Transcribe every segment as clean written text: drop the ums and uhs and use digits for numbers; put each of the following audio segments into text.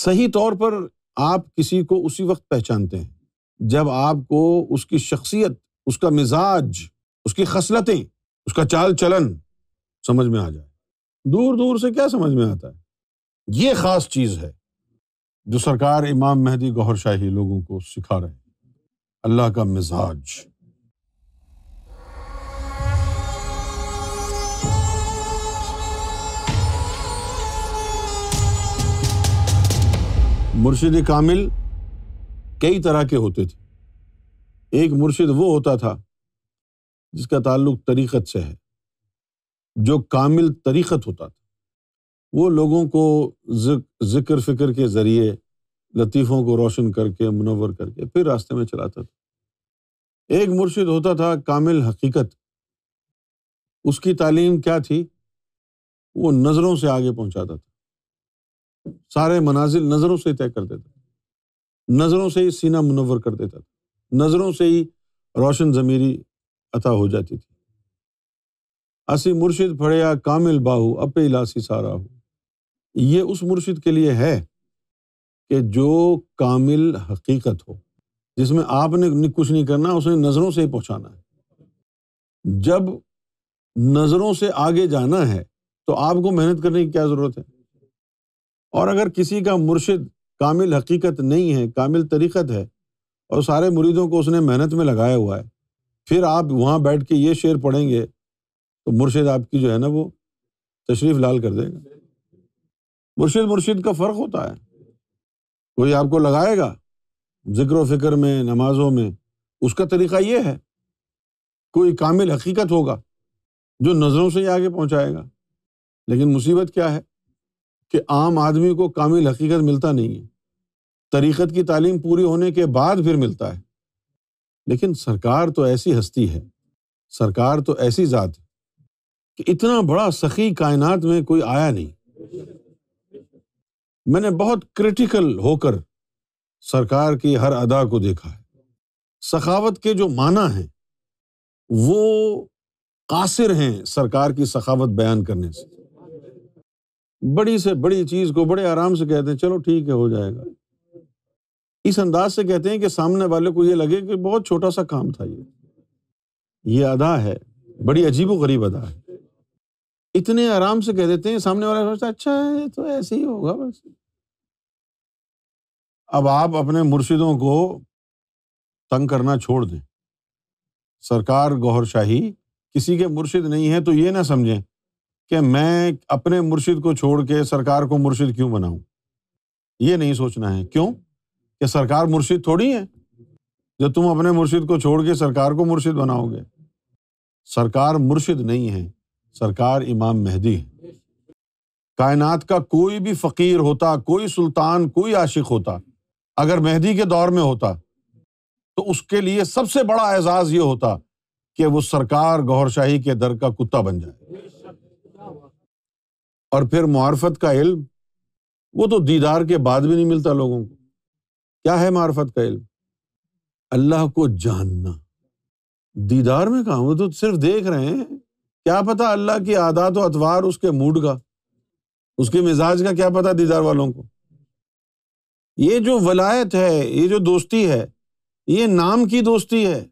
صحیح طور پر آپ کسی کو اسی وقت پہچانتے ہیں جب آپ کو اس کی شخصیت، اس کا مزاج، اس کی خصلتیں، اس کا چال چلن سمجھ میں آ جائے۔ دور دور سے کیا سمجھ میں آتا ہے؟ یہ خاص چیز ہے جو سرکار امام مہدی گوہر شاہی لوگوں کو سکھا رہے ہیں، اللہ کا مزاج۔ مرشد کامل کئی طرح کے ہوتے تھے۔ ایک مرشد وہ ہوتا تھا جس کا تعلق طریقت سے ہے، جو کامل طریقت ہوتا تھا۔ وہ لوگوں کو ذکر فکر کے ذریعے لطیفوں کو روشن کر کے، منور کر کے پھر راستے میں چلاتا تھا۔ ایک مرشد ہوتا تھا کامل حقیقت۔ اس کی تعلیم کیا تھی؟ وہ نظروں سے آگے پہنچاتا تھا، سارے منازل نظروں سے طے کر دیتا تھا، نظروں سے ہی سینہ منور کر دیتا تھا، نظروں سے ہی روشن ضمیری عطا ہو جاتی تھی۔ اسی مرشد پڑھیا کامل باہو اپے لاسی سارا ہو۔ یہ اس مرشد کے لیے ہے کہ جو کامل حقیقت ہو، جس میں آپ نے کچھ نہیں کرنا، اس نے نظروں سے ہی پہنچانا ہے۔ جب نظروں سے آگے جانا ہے تو آپ کو محنت کرنے کی کیا ضرورت ہے؟ اور اگر کسی کا مرشد کامل حقیقت نہیں ہے، کامل طریقت ہے، اور سارے مریدوں کو اس نے محنت میں لگایا ہوا ہے، پھر آپ وہاں بیٹھ کے یہ شعر پڑھیں گے تو مرشد آپ کی جو ہے نا وہ تشریف لال کر دے گا۔ مرشد کا فرق ہوتا ہے۔ کوئی آپ کو لگائے گا ذکر و فکر میں، نمازوں میں، اس کا طریقہ یہ ہے۔ کوئی کامل حقیقت ہوگا جو نظروں سے ہی آگے پہنچائے گا۔ لیکن مصیبت کیا ہے کہ عام آدمی کو کامل حقیقت ملتا نہیں ہے، طریقت کی تعلیم پوری ہونے کے بعد پھر ملتا ہے۔ لیکن سرکار تو ایسی ہستی ہے، سرکار تو ایسی ذات ہے کہ اتنا بڑا سخی کائنات میں کوئی آیا نہیں۔ میں نے بہت کریٹیکل ہو کر سرکار کی ہر ادا کو دیکھا ہے۔ سخاوت کے جو معنی ہیں وہ قاصر ہیں سرکار کی سخاوت بیان کرنے سے۔ بڑی سے بڑی چیز کو بڑے آرام سے کہتے ہیں، چلو ٹھیک ہے ہو جائے گا، اس انداز سے کہتے ہیں کہ سامنے والے کو یہ لگے کہ بہت چھوٹا سا کام تھا۔ یہ ادا ہے، بڑی عجیب و غریب ادا ہے۔ اتنے آرام سے کہہ دیتے ہیں، سامنے والا سوچتا ہے اچھا ہے تو ایسے ہی ہوگا بس۔ اب آپ اپنے مرشدوں کو تنگ کرنا چھوڑ دیں۔ سرکار گوہر شاہی کسی کے مرشد نہیں ہے تو یہ نہ سمجھیں کہ میں اپنے مرشد کو چھوڑ کے سرکار کو مرشد کیوں بناؤں۔ یہ نہیں سوچنا ہے۔ کیوں کہ سرکار مرشد تھوڑی ہے جو تم اپنے مرشد کو چھوڑ کے سرکار کو مرشد بناؤ گے۔ سرکار مرشد نہیں ہے، سرکار امام مہدی ہے۔ کائنات کا کوئی بھی فقیر ہوتا، کوئی سلطان، کوئی عاشق ہوتا، اگر مہدی کے دور میں ہوتا تو اس کے لیے سب سے بڑا اعزاز یہ ہوتا کہ وہ سرکار گوہر شاہی کے در کا کتا بن جائے۔ اور پھر معرفت کا علم، وہ تو دیدار کے بعد بھی نہیں ملتا لوگوں کو۔ کیا ہے معرفت کا علم؟ اللہ کو جاننا۔ دیدار میں کہاں، وہ تو صرف دیکھ رہے ہیں، کیا پتا اللہ کی عادات و اطوار، اس کے موڈ کا، اس کے مزاج کا کیا پتا دیدار والوں کو۔ یہ جو ولایت ہے، یہ جو دوستی ہے، یہ نام کی دوستی ہے۔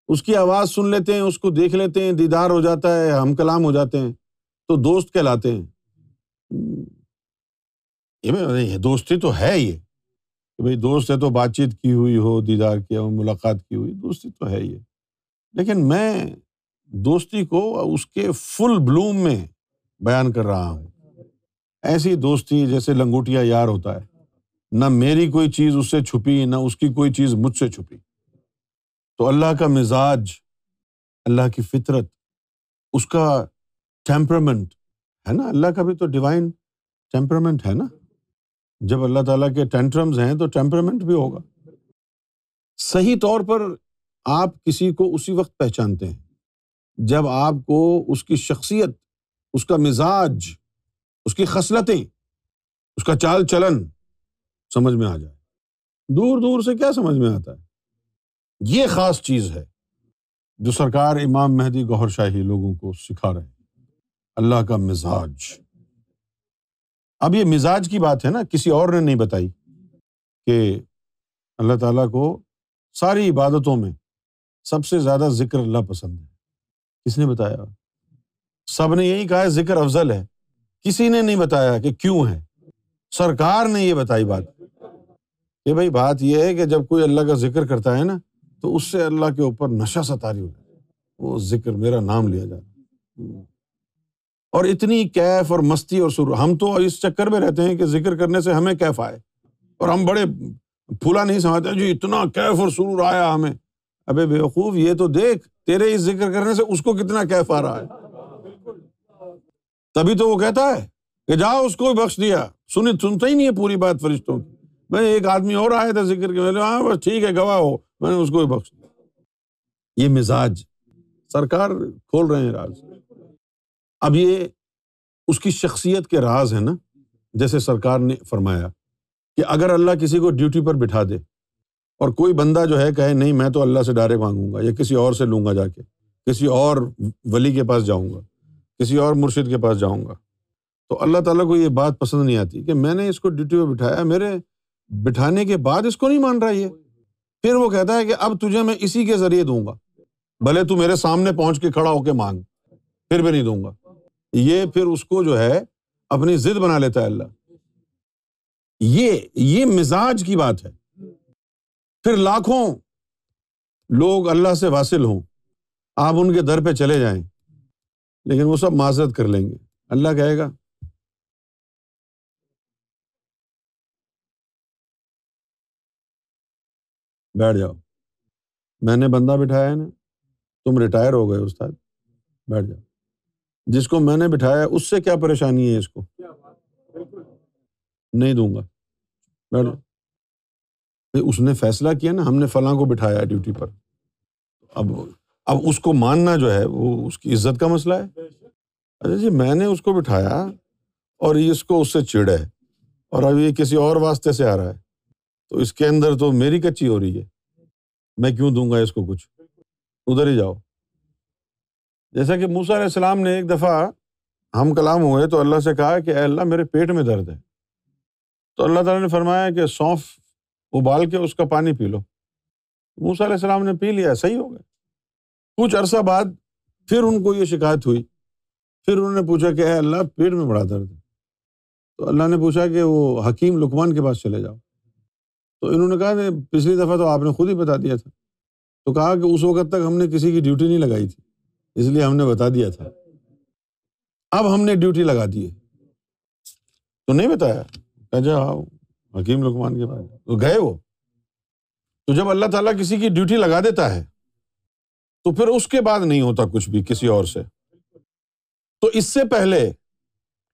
اس کی آواز سن لیتے ہیں، اس کو دیکھ لیتے ہیں، دیدار ہو جاتا ہے، ہم کلام ہو جاتے ہیں تو دوست کہلاتے ہیں۔ یہ دوستی تو ہے، یہ کہ بھئی دوست ہے تو بات چیت کی ہوئی ہو، دیدار کیا ہو، ملاقات کی ہوئی، دوستی تو ہے یہ۔ لیکن میں دوستی کو اس کے فل بلوم میں بیان کر رہا ہوں۔ ایسی دوستی جیسے لنگوٹیا یار ہوتا ہے، نہ میری کوئی چیز اس سے چھپی، نہ اس کی کوئی چیز مجھ سے چھپی۔ تو اللہ کا مزاج، اللہ کی فطرت، اس کا ٹیمپرمنٹ ہے نا، اللہ کا بھی تو ڈیوائن ٹیمپرمنٹ ہے نا۔ جب اللہ تعالیٰ کے ٹینٹرمز ہیں تو ٹیمپرمنٹ بھی ہوگا۔ صحیح طور پر آپ کسی کو اسی وقت پہچانتے ہیں جب آپ کو اس کی شخصیت، اس کا مزاج، اس کی خصلتیں، اس کا چال چلن سمجھ میں آ جائے۔ دور دور سے کیا سمجھ میں آتا ہے؟ یہ خاص چیز ہے جو سرکار امام مہدی گوہر شاہی لوگوں کو سکھا رہے ہیں، اللہ کا مزاج۔ اب یہ مزاج کی بات ہے نا، کسی اور نے نہیں بتائی کہ اللہ تعالیٰ کو ساری عبادتوں میں سب سے زیادہ ذکر اللہ پسند ہے. کس نے بتایا؟ سب نے یہی کہا ہے ذکر افضل ہے، کسی نے نہیں بتایا کہ کیوں ہے. سرکار نے یہ بتائی بات کہ بھائی بات یہ ہے کہ جب کوئی اللہ کا ذکر کرتا ہے نا تو اس سے اللہ کے اوپر نشہ سا طاری ہو جاتا ہے، وہ ذکر میرا نام لیا جاتا ہے. اور اتنی کیف اور مستی اور سرور، ہم تو اس چکر میں رہتے ہیں کہ ذکر کرنے سے ہمیں کیف آئے، اور ہم بڑے پھولا نہیں سمجھتے ہیں جی اتنا کیف اور سرور آیا ہمیں. ابے بیوقوف، یہ تو دیکھ تیرے اس ذکر کرنے سے اس کو کتنا کیف آ رہا ہے، تبھی تو وہ کہتا ہے کہ جاؤ اس کو بھی بخش دیا. سنتا ہی نہیں ہے پوری بات فرشتوں کی. میں ایک آدمی اور آیا تھا ذکر کے، میں نے ہاں بس ٹھیک ہے گواہ ہو، میں نے اس کو بھی بخش دیا. یہ مزاج سرکار کھول رہے ہیں راز. اب یہ اس کی شخصیت کے راز ہے نا. جیسے سرکار نے فرمایا کہ اگر اللہ کسی کو ڈیوٹی پر بٹھا دے اور کوئی بندہ جو ہے کہے نہیں میں تو اللہ سے ڈائریکٹ مانگوں گا یا کسی اور سے لوں گا، جا کے کسی اور ولی کے پاس جاؤں گا، کسی اور مرشد کے پاس جاؤں گا، تو اللہ تعالیٰ کو یہ بات پسند نہیں آتی کہ میں نے اس کو ڈیوٹی پہ بٹھایا، میرے بٹھانے کے بعد اس کو نہیں مان رہا یہ. پھر وہ کہتا ہے کہ اب تجھے میں اسی کے ذریعے دوں گا، بھلے تو میرے سامنے پہنچ کے کھڑا ہو کے مانگ، پھر بھی نہیں دوں گا. یہ پھر اس کو جو ہے اپنی ضد بنا لیتا ہے اللہ. یہ مزاج کی بات ہے. پھر لاکھوں لوگ اللہ سے واصل ہوں، آپ ان کے در پہ چلے جائیں، لیکن وہ سب معذرت کر لیں گے. اللہ کہے گا بیٹھ جاؤ، میں نے بندہ بٹھایا ہے نا، تم ریٹائر ہو گئے استاد، بیٹھ جاؤ. جس کو میں نے بٹھایا اس سے کیا پریشانی ہے، اس کو نہیں دوں گا، بیٹھ جاؤ. اس نے فیصلہ کیا نا ہم نے فلاں کو بٹھایا ہے ڈیوٹی پر، اب اس کو ماننا جو ہے وہ اس کی عزت کا مسئلہ ہے. اچھا جی میں نے اس کو بٹھایا اور اس کو اس سے چڑ ہے اور اب یہ کسی اور واسطے سے آ رہا ہے، تو اس کے اندر تو میری کچی ہو رہی ہے، میں کیوں دوں گا اس کو کچھ، ادھر ہی جاؤ. جیسا کہ موسیٰ علیہ السلام نے ایک دفعہ ہم کلام ہوئے تو اللہ سے کہا کہ اے اللہ میرے پیٹ میں درد ہے، تو اللہ تعالیٰ نے فرمایا کہ سونف ابال کے اس کا پانی پی لو. موسیٰ علیہ السلام نے پی لیا، صحیح ہو گیا. کچھ عرصہ بعد پھر ان کو یہ شکایت ہوئی، پھر انہوں نے پوچھا کہ اے اللہ پیٹ میں بڑا درد ہے، تو اللہ نے پوچھا کہ وہ حکیم لقمان کے پاس چلے جاؤ. تو انہوں نے کہا کہ پچھلی دفعہ تو آپ نے خود ہی بتا دیا تھا. تو کہا کہ اس وقت تک ہم نے کسی کی ڈیوٹی نہیں لگائی تھی، اس لیے ہم نے بتا دیا تھا، اب ہم نے ڈیوٹی لگا دی ہے تو نہیں بتایا. کہ جاؤ حکیم لقمان کے پاس، تو گئے وہ. تو جب اللہ تعالیٰ کسی کی ڈیوٹی لگا دیتا ہے تو پھر اس کے بعد نہیں ہوتا کچھ بھی کسی اور سے. تو اس سے پہلے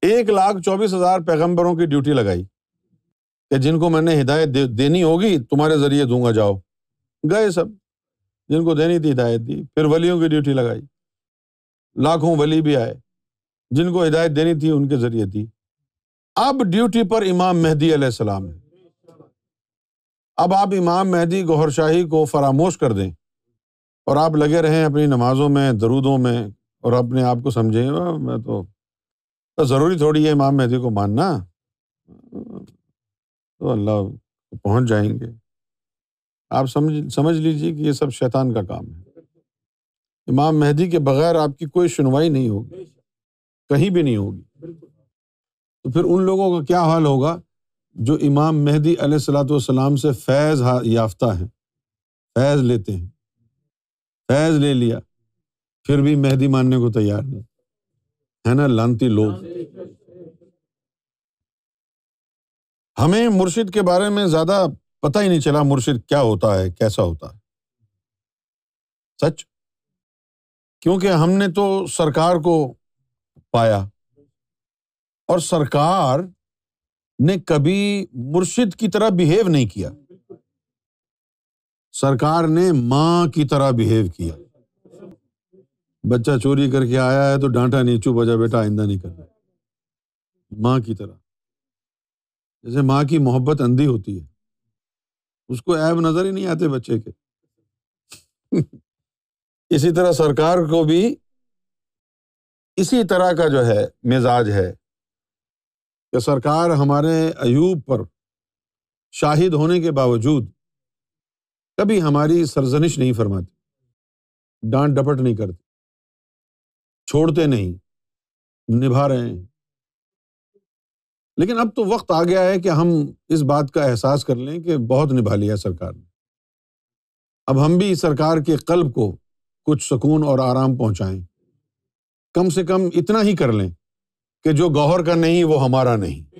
1,24,000 پیغمبروں کی ڈیوٹی لگائی کہ جن کو میں نے ہدایت دینی ہوگی تمہارے ذریعے دوں گا، جاؤ. گئے سب، جن کو دینی تھی ہدایت دی. پھر ولیوں کی ڈیوٹی لگائی، لاکھوں ولی بھی آئے، جن کو ہدایت دینی تھی ان کے ذریعے دی. اب ڈیوٹی پر امام مہدی علیہ السلام ہے. اب آپ امام مہدی گوہر شاہی کو فراموش کر دیں اور آپ لگے رہیں اپنی نمازوں میں، درودوں میں، اور اپنے آپ کو سمجھیں میں تو ضروری تھوڑی ہے امام مہدی کو ماننا، تو اللہ پہنچ جائیں گے. آپ سمجھ لیجیے کہ یہ سب شیطان کا کام ہے. امام مہدی کے بغیر آپ کی کوئی سنوائی نہیں ہوگی، کہیں بھی نہیں ہوگی. تو پھر ان لوگوں کا کیا حال ہوگا جو امام مہدی علیہ الصلوۃ والسلام سے فیض یافتہ ہیں، فیض لیتے ہیں، فیض لے لیا پھر بھی مہدی ماننے کو تیار نہیں ہے نا. لعنتی لوگ. ہمیں مرشد کے بارے میں زیادہ پتہ ہی نہیں چلا مرشد کیا ہوتا ہے، کیسا ہوتا ہے. سچ، کیونکہ ہم نے تو سرکار کو پایا اور سرکار نے کبھی مرشد کی طرح بیہیو نہیں کیا، سرکار نے ماں کی طرح بیہیو کیا. بچہ چوری کر کے آیا ہے تو ڈانٹا نہیں، چپ ہو جا بیٹا آئندہ نہیں کرنا. ماں کی طرح، جیسے ماں کی محبت اندھی ہوتی ہے، اس کو عیب نظر ہی نہیں آتے بچے کے. اسی طرح سرکار کو بھی اسی طرح کا جو ہے مزاج ہے کہ سرکار ہمارے عیوب پر شاہد ہونے کے باوجود کبھی ہماری سرزنش نہیں فرماتے، ڈانٹ ڈپٹ نہیں کرتے، چھوڑتے نہیں، نبھا رہے ہیں۔ لیکن اب تو وقت آ گیا ہے کہ ہم اس بات کا احساس کر لیں کہ بہت نبھا لیا سرکار نے۔ اب ہم بھی سرکار کے قلب کو کچھ سکون اور آرام پہنچائیں، کم سے کم اتنا ہی کر لیں کہ جو گوہر کا نہیں وہ ہمارا نہیں۔